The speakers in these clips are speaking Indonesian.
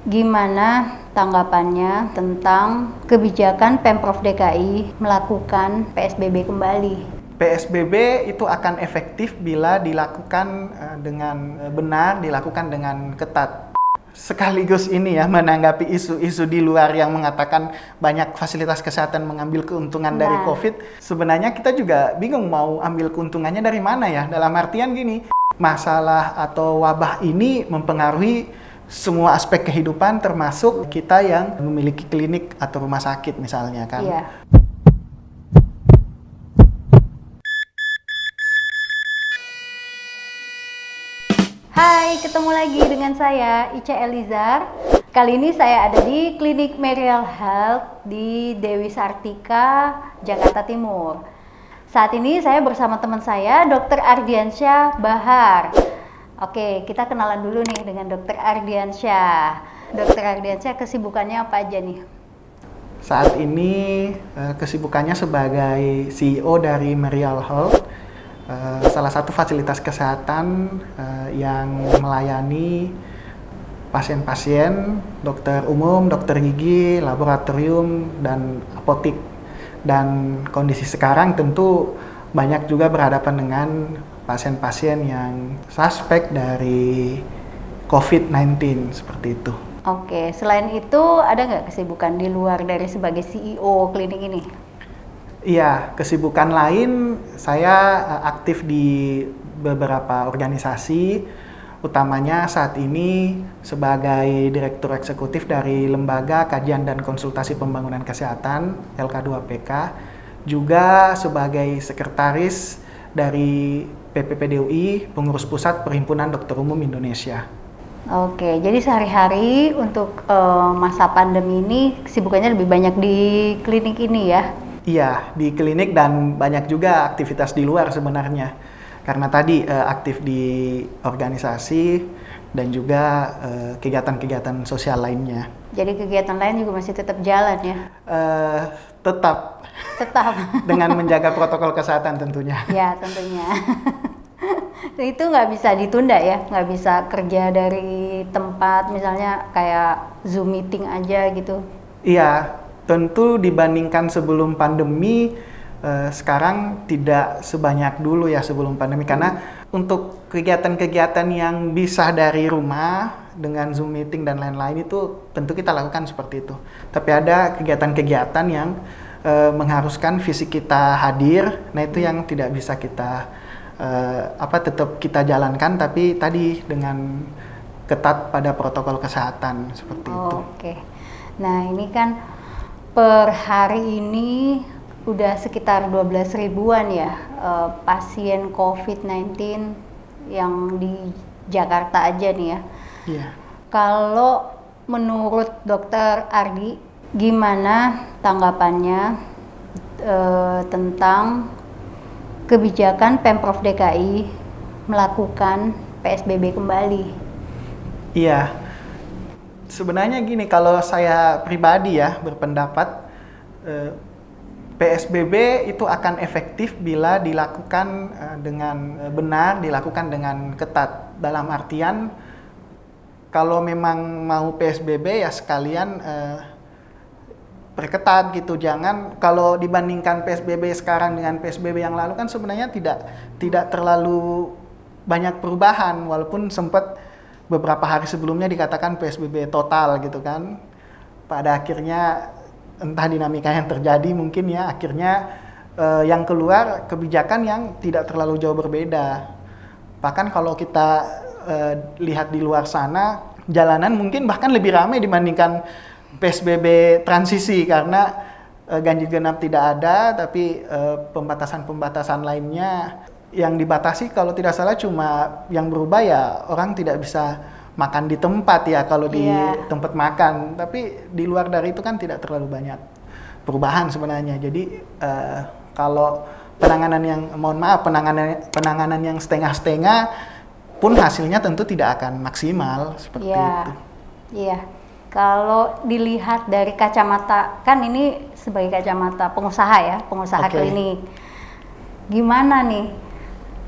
Gimana tanggapannya tentang kebijakan Pemprov DKI melakukan PSBB kembali? PSBB itu akan efektif bila dilakukan dengan benar, dilakukan dengan ketat. Sekaligus ini ya, menanggapi isu-isu di luar yang mengatakan banyak fasilitas kesehatan mengambil keuntungan dari COVID. Sebenarnya kita juga bingung mau ambil keuntungannya dari mana ya. Dalam artian gini, masalah atau wabah ini mempengaruhi semua aspek kehidupan, termasuk kita yang memiliki klinik atau rumah sakit misalnya kan. Iya. Hai, ketemu lagi dengan saya Ica Elizar. Kali ini saya ada di Klinik Merial Health di Dewi Sartika, Jakarta Timur. Saat ini saya bersama teman saya, Dr. Ardiansyah Bahar. Oke, kita kenalan dulu nih dengan Dr. Ardiansyah. Dr. Ardiansyah, kesibukannya apa aja nih? Saat ini kesibukannya sebagai CEO dari Merial Health, salah satu fasilitas kesehatan yang melayani pasien-pasien, dokter umum, dokter gigi, laboratorium, dan apotik. Dan kondisi sekarang tentu banyak juga berhadapan dengan pasien-pasien yang suspek dari COVID-19 seperti itu. Oke, selain itu ada nggak kesibukan di luar dari sebagai CEO klinik ini? Iya, kesibukan lain saya aktif di beberapa organisasi, utamanya saat ini sebagai Direktur Eksekutif dari Lembaga Kajian dan Konsultasi Pembangunan Kesehatan LK2PK, juga sebagai Sekretaris dari PPPDUI, Pengurus Pusat Perhimpunan Dokter Umum Indonesia. Oke, jadi sehari-hari untuk masa pandemi ini kesibukannya lebih banyak di klinik ini ya? Iya, di klinik dan banyak juga aktivitas di luar sebenarnya. Karena tadi aktif di organisasi dan juga kegiatan-kegiatan sosial lainnya. Jadi kegiatan lain juga masih tetap jalan ya? Tetap. Tetap. Dengan menjaga protokol kesehatan tentunya. Ya, tentunya. Itu nggak bisa ditunda ya? Nggak bisa kerja dari tempat, misalnya kayak Zoom meeting aja gitu? Iya, tentu dibandingkan sebelum pandemi, sekarang tidak sebanyak dulu ya sebelum pandemi. Karena untuk kegiatan-kegiatan yang bisa dari rumah dengan Zoom meeting dan lain-lain itu tentu kita lakukan seperti itu. Tapi ada kegiatan-kegiatan yang mengharuskan fisik kita hadir, nah itu yang tidak bisa kita tetap kita jalankan, tapi tadi dengan ketat pada protokol kesehatan seperti itu. Oke. Nah, ini kan per hari ini udah sekitar 12 ribuan ya pasien COVID-19 yang di Jakarta aja nih ya. Iya. Kalau menurut Dokter Ardi, gimana tanggapannya tentang kebijakan Pemprov DKI melakukan PSBB kembali? Iya, sebenarnya gini, kalau saya pribadi ya berpendapat PSBB itu akan efektif bila dilakukan dengan benar, dilakukan dengan ketat. Dalam artian kalau memang mau PSBB ya sekalian perketat gitu. Jangan, kalau dibandingkan PSBB sekarang dengan PSBB yang lalu kan sebenarnya tidak terlalu banyak perubahan, walaupun sempat beberapa hari sebelumnya dikatakan PSBB total gitu kan. Pada akhirnya entah dinamika yang terjadi mungkin ya, akhirnya yang keluar kebijakan yang tidak terlalu jauh berbeda. Bahkan kalau kita lihat di luar sana, jalanan mungkin bahkan lebih ramai dibandingkan PSBB transisi, karena ganjil genap tidak ada, tapi pembatasan-pembatasan lainnya yang dibatasi kalau tidak salah cuma yang berubah ya orang tidak bisa makan di tempat ya kalau di tempat makan, tapi di luar dari itu kan tidak terlalu banyak perubahan sebenarnya. Jadi kalau penanganan yang penanganan yang setengah-setengah pun hasilnya tentu tidak akan maksimal seperti itu. Iya. Kalau dilihat dari kacamata, kan ini sebagai kacamata pengusaha ya, pengusaha klinik. Gimana nih?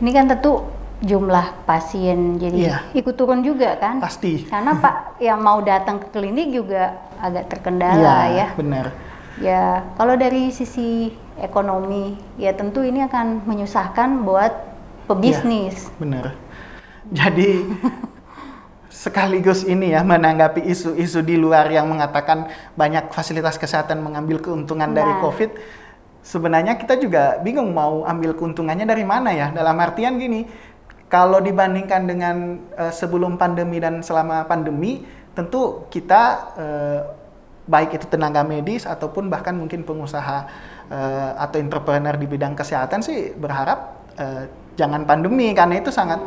Ini kan tentu jumlah pasien jadi ikut turun juga kan? Pasti. Karena Pak yang mau datang ke klinik juga agak terkendala ya. Benar. Ya, kalau dari sisi ekonomi, ya tentu ini akan menyusahkan buat pebisnis. Benar. Jadi sekaligus ini ya menanggapi isu-isu di luar yang mengatakan banyak fasilitas kesehatan mengambil keuntungan dari COVID. Sebenarnya kita juga bingung mau ambil keuntungannya dari mana ya. Dalam artian gini, kalau dibandingkan dengan sebelum pandemi dan selama pandemi, tentu kita baik itu tenaga medis ataupun bahkan mungkin pengusaha atau entrepreneur di bidang kesehatan sih berharap jangan pandemi, karena itu sangat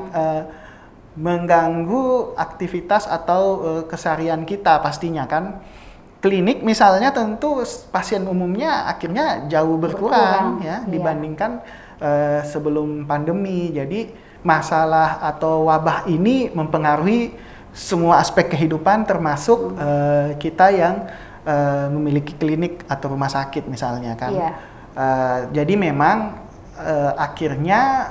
mengganggu aktivitas atau keseharian kita pastinya kan. Klinik misalnya tentu pasien umumnya akhirnya jauh berkurang ya dibandingkan sebelum pandemi. Jadi masalah atau wabah ini mempengaruhi semua aspek kehidupan termasuk kita yang memiliki klinik atau rumah sakit misalnya kan. Jadi memang akhirnya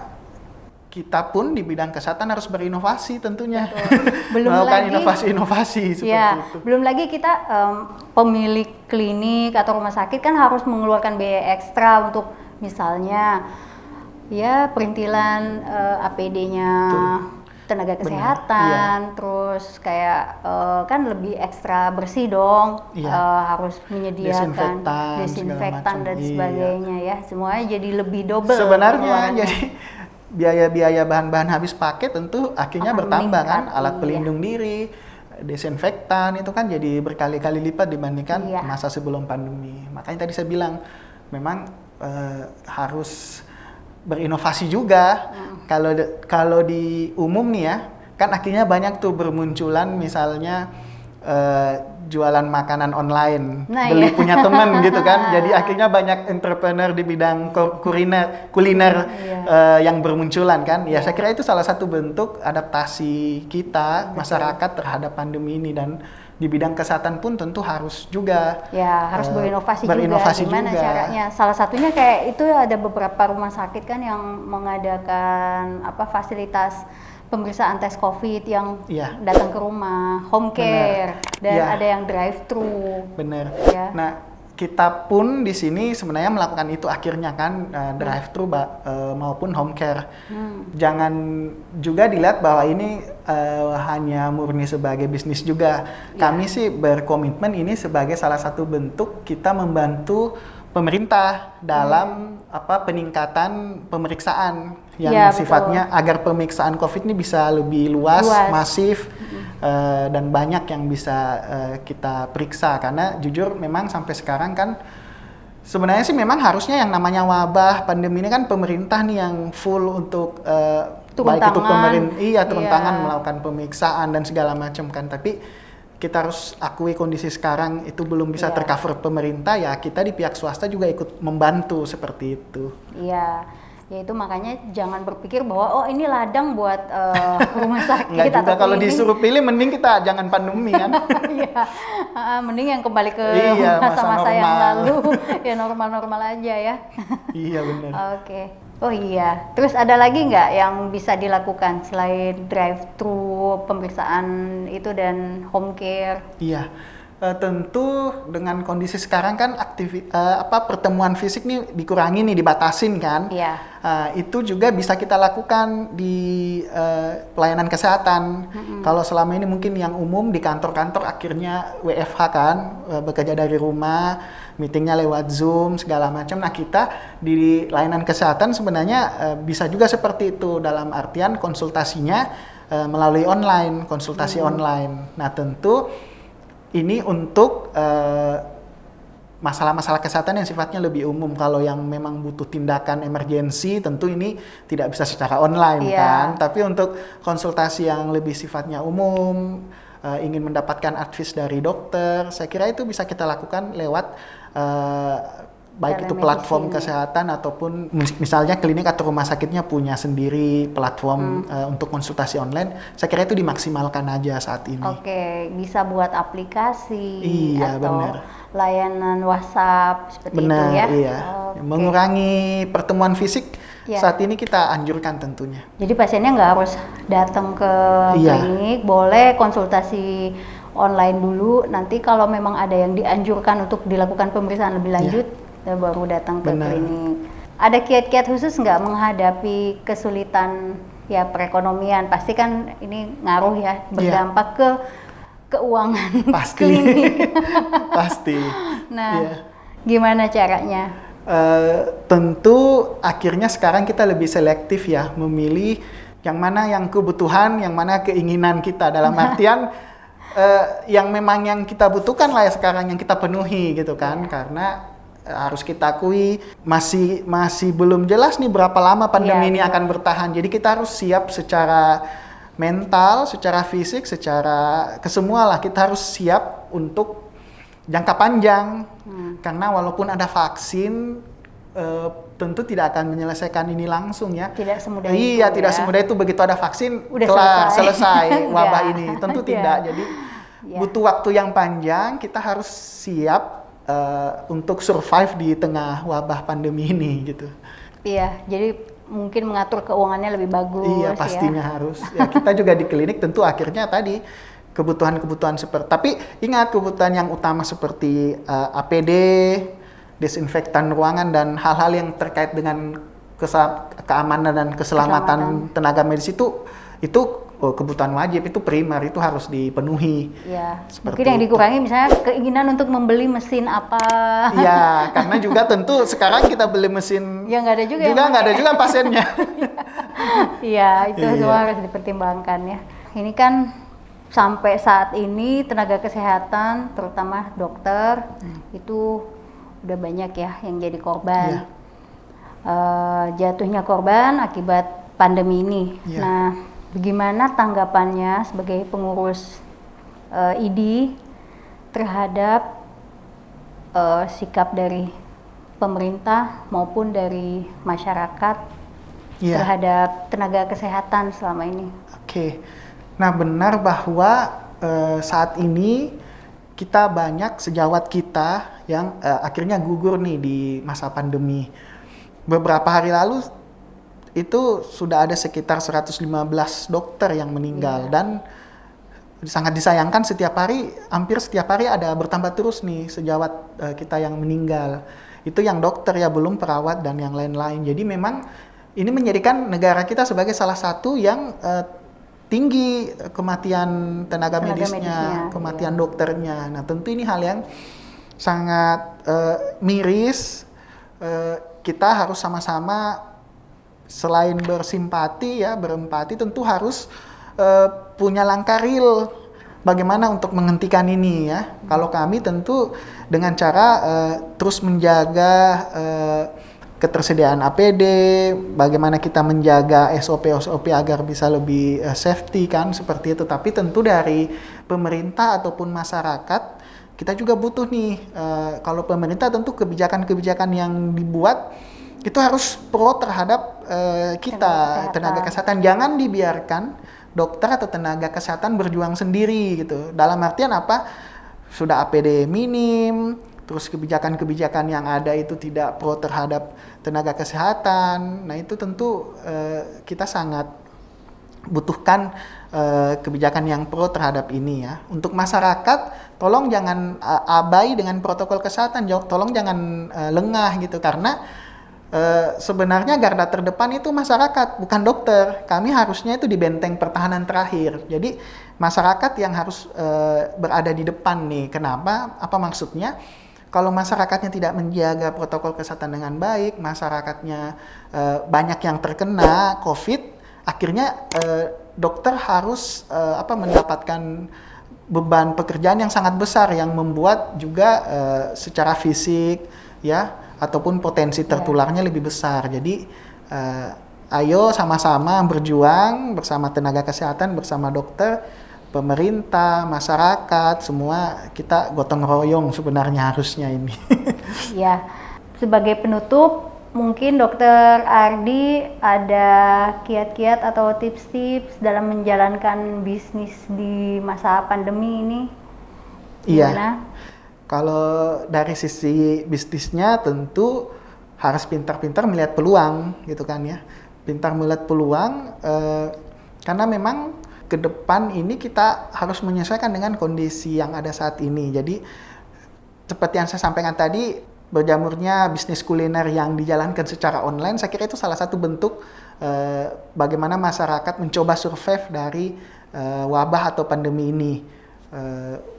kita pun di bidang kesehatan harus berinovasi tentunya. Belum melakukan lagi inovasi-inovasi seperti itu. Belum lagi kita pemilik klinik atau rumah sakit kan harus mengeluarkan biaya ekstra untuk misalnya ya perintilan APD-nya tenaga kesehatan, terus kayak kan lebih ekstra bersih dong, harus menyediakan desinfektan dan sebagainya ya, semuanya jadi lebih double. Sebenarnya jadi biaya-biaya bahan-bahan habis pakai tentu akhirnya bertambah kan, alat pelindung diri, desinfektan itu kan jadi berkali-kali lipat dibandingkan masa sebelum pandemi. Makanya tadi saya bilang memang harus berinovasi juga. Kalau di umum nih ya, kan akhirnya banyak tuh bermunculan misalnya jualan makanan online, beli punya temen gitu kan. Jadi akhirnya banyak entrepreneur di bidang kuliner yang bermunculan kan. Ya saya kira itu salah satu bentuk adaptasi kita masyarakat terhadap pandemi ini, dan di bidang kesehatan pun tentu harus juga harus berinovasi juga. Gimana caranya? Salah satunya kayak itu ada beberapa rumah sakit kan yang mengadakan fasilitas pemeriksaan tes COVID yang datang ke rumah, home care, dan ada yang drive-thru. Bener. Nah, kita pun di sini sebenarnya melakukan itu akhirnya kan, drive-thru maupun home care. Jangan juga dilihat bahwa ini hanya murni sebagai bisnis juga. Kami sih berkomitmen ini sebagai salah satu bentuk kita membantu pemerintah dalam peningkatan pemeriksaan yang sifatnya agar pemeriksaan COVID ini bisa lebih luas. Masif, dan banyak yang bisa kita periksa, karena jujur memang sampai sekarang kan sebenarnya sih memang harusnya yang namanya wabah pandemi ini kan pemerintah nih yang full untuk baik itu turun tangan melakukan pemeriksaan dan segala macam kan, tapi kita harus akui kondisi sekarang itu belum bisa tercover pemerintah, ya kita di pihak swasta juga ikut membantu seperti itu. Ya itu makanya jangan berpikir bahwa ini ladang buat rumah sakit. Nggak juga, kalau disuruh pilih mending kita jangan pandemi kan. Mending yang kembali ke masa-masa yang lalu, ya normal-normal aja ya. Iya benar. Oke. Oh iya, terus ada lagi nggak yang bisa dilakukan selain drive-thru, pemeriksaan itu dan home care? Iya, tentu dengan kondisi sekarang kan pertemuan fisik nih dikurangi nih, dibatasin kan. Itu juga bisa kita lakukan di pelayanan kesehatan. Kalau selama ini mungkin yang umum di kantor-kantor akhirnya WFH kan, bekerja dari rumah, meetingnya lewat Zoom segala macam. Nah kita di layanan kesehatan sebenarnya bisa juga seperti itu, dalam artian konsultasinya melalui online, konsultasi online. Nah tentu ini untuk masalah-masalah kesehatan yang sifatnya lebih umum. Kalau yang memang butuh tindakan emergensi tentu ini tidak bisa secara online kan. Tapi untuk konsultasi yang lebih sifatnya umum, ingin mendapatkan advice dari dokter, saya kira itu bisa kita lakukan lewat baik itu platform kesehatan ataupun misalnya klinik atau rumah sakitnya punya sendiri platform untuk konsultasi online. Saya kira itu dimaksimalkan aja saat ini. Oke, bisa buat aplikasi atau bener. Layanan WhatsApp seperti itu ya. Iya. Mengurangi pertemuan fisik Ya. saat ini kita anjurkan tentunya. Jadi pasiennya nggak harus datang ke Iya. klinik, boleh konsultasi online dulu. Nanti kalau memang ada yang dianjurkan untuk dilakukan pemeriksaan lebih lanjut, ya baru datang ke Benar. klinik. Ada kiat-kiat khusus nggak menghadapi kesulitan ya perekonomian? Pasti kan ini ngaruh ya, berdampak ke keuangan Pasti. klinik. Pasti. Nah, Iya. gimana caranya? Tentu akhirnya sekarang kita lebih selektif ya, memilih yang mana yang kebutuhan, yang mana keinginan kita, dalam artian yang memang yang kita butuhkan lah ya sekarang yang kita penuhi gitu kan, karena harus kita akui masih belum jelas nih berapa lama pandemi ini akan bertahan. Jadi kita harus siap secara mental, secara fisik, secara kesemua lah kita harus siap untuk jangka panjang. Karena walaupun ada vaksin tentu tidak akan menyelesaikan ini langsung ya. Tidak semudah Iya, itu tidak ya. semudah itu, begitu ada vaksin Udah kelar, Ya. selesai wabah ini. Tentu Ya. tidak. Jadi Ya. butuh waktu yang panjang, kita harus siap untuk survive di tengah wabah pandemi ini gitu. Iya, jadi mungkin mengatur keuangannya lebih bagus. Iya, pastinya harus. Ya, kita juga di klinik tentu akhirnya tadi kebutuhan-kebutuhan seperti, tapi ingat kebutuhan yang utama seperti APD, desinfektan ruangan dan hal-hal yang terkait dengan keamanan dan keselamatan tenaga medis itu kebutuhan wajib, itu primer, itu harus dipenuhi. Ya, Seperti mungkin yang itu. dikurangi misalnya keinginan untuk membeli mesin apa. Iya, karena juga tentu sekarang kita beli mesin Ya, nggak ada juga yang nggak ada pakai. juga pasiennya. Iya, itu Iya. semua harus dipertimbangkan ya. Ini kan sampai saat ini tenaga kesehatan, terutama dokter, itu udah banyak ya yang jadi korban. Iya. Jatuhnya korban akibat pandemi ini. Iya. Nah, bagaimana tanggapannya sebagai pengurus ID terhadap sikap dari pemerintah maupun dari masyarakat Iya. terhadap tenaga kesehatan selama ini? Oke, nah benar bahwa saat ini kita banyak sejawat kita yang akhirnya gugur nih di masa pandemi. Beberapa hari lalu itu sudah ada sekitar 115 dokter yang meninggal dan sangat disayangkan hampir setiap hari ada bertambah terus nih sejawat kita yang meninggal. Itu yang dokter ya, belum perawat dan yang lain-lain. Jadi memang ini menjadikan negara kita sebagai salah satu yang tinggi kematian tenaga medisnya, kematian dokternya. Nah, tentu ini hal yang sangat miris. Kita harus sama-sama selain berempati, tentu harus punya langkah real bagaimana untuk menghentikan ini ya. Kalau kami tentu dengan cara terus menjaga ketersediaan APD, bagaimana kita menjaga SOP agar bisa lebih safety kan, seperti itu. Tapi tentu dari pemerintah ataupun masyarakat kita juga butuh nih, kalau pemerintah tentu kebijakan-kebijakan yang dibuat itu harus pro terhadap kita, tenaga kesehatan. Jangan dibiarkan dokter atau tenaga kesehatan berjuang sendiri gitu. Dalam artian apa? Sudah APD minim, terus kebijakan-kebijakan yang ada itu tidak pro terhadap tenaga kesehatan. Nah, itu tentu kita sangat butuhkan kebijakan yang pro terhadap ini ya. Untuk masyarakat, tolong jangan abai dengan protokol kesehatan, tolong jangan lengah gitu, karena sebenarnya garda terdepan itu masyarakat, bukan dokter. Kami harusnya itu di benteng pertahanan terakhir. Jadi masyarakat yang harus berada di depan nih. Kenapa? Apa maksudnya? Kalau masyarakatnya tidak menjaga protokol kesehatan dengan baik, masyarakatnya banyak yang terkena COVID, akhirnya dokter harus mendapatkan beban pekerjaan yang sangat besar yang membuat juga secara fisik ya ataupun potensi tertularnya lebih besar. Jadi ayo sama-sama berjuang bersama tenaga kesehatan, bersama dokter, pemerintah, masyarakat, semua kita gotong royong sebenarnya harusnya ini. Ya, sebagai penutup, mungkin Dokter Ardi ada kiat-kiat atau tips-tips dalam menjalankan bisnis di masa pandemi ini? Iya. Gimana? Kalau dari sisi bisnisnya tentu harus pintar-pintar melihat peluang gitu kan ya, pintar melihat peluang karena memang ke depan ini kita harus menyesuaikan dengan kondisi yang ada saat ini. Jadi seperti yang saya sampaikan tadi, berjamurnya bisnis kuliner yang dijalankan secara online, saya kira itu salah satu bentuk bagaimana masyarakat mencoba survive dari wabah atau pandemi ini.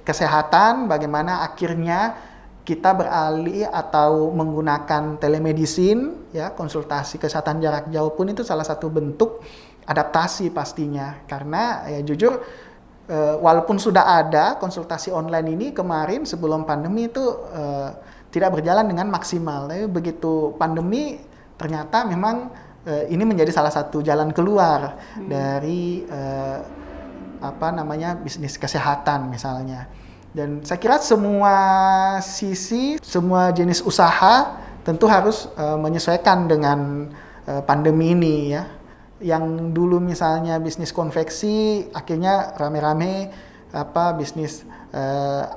Kesehatan, bagaimana akhirnya kita beralih atau menggunakan telemedicine, ya, konsultasi kesehatan jarak jauh pun itu salah satu bentuk adaptasi pastinya. Karena ya jujur, walaupun sudah ada konsultasi online ini kemarin sebelum pandemi itu tidak berjalan dengan maksimal. Tapi begitu pandemi ternyata memang ini menjadi salah satu jalan keluar dari bisnis kesehatan misalnya. Dan saya kira semua sisi, semua jenis usaha tentu harus menyesuaikan dengan pandemi ini ya. Yang dulu misalnya bisnis konveksi, akhirnya rame-rame bisnis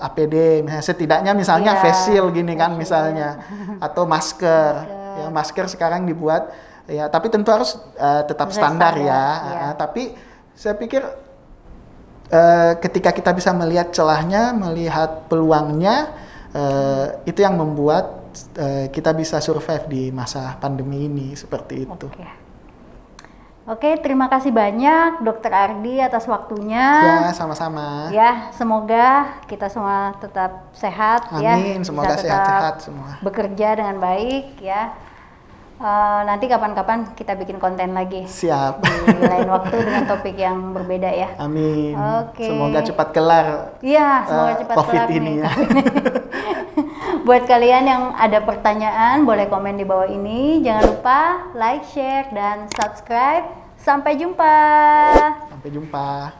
APD, misalnya setidaknya misalnya face shield gini kan misalnya, atau masker. Ya, masker sekarang dibuat ya, tapi tentu harus tetap standar ya. Tapi saya pikir ketika kita bisa melihat celahnya, melihat peluangnya, itu yang membuat kita bisa survive di masa pandemi ini seperti itu. Oke, terima kasih banyak Dr. Ardi atas waktunya. Ya, sama-sama. Ya, semoga kita semua tetap sehat. Amin, ya. Semoga sehat-sehat semua. Bekerja dengan baik ya. Nanti kapan-kapan kita bikin konten lagi. Siap. Di lain waktu dengan topik yang berbeda ya. Amin. Oke. Semoga cepat kelar. Iya, semoga cepat COVID kelar ini nih. ya. Buat kalian yang ada pertanyaan, boleh komen di bawah ini. Jangan lupa like, share, dan subscribe. Sampai jumpa. Sampai jumpa.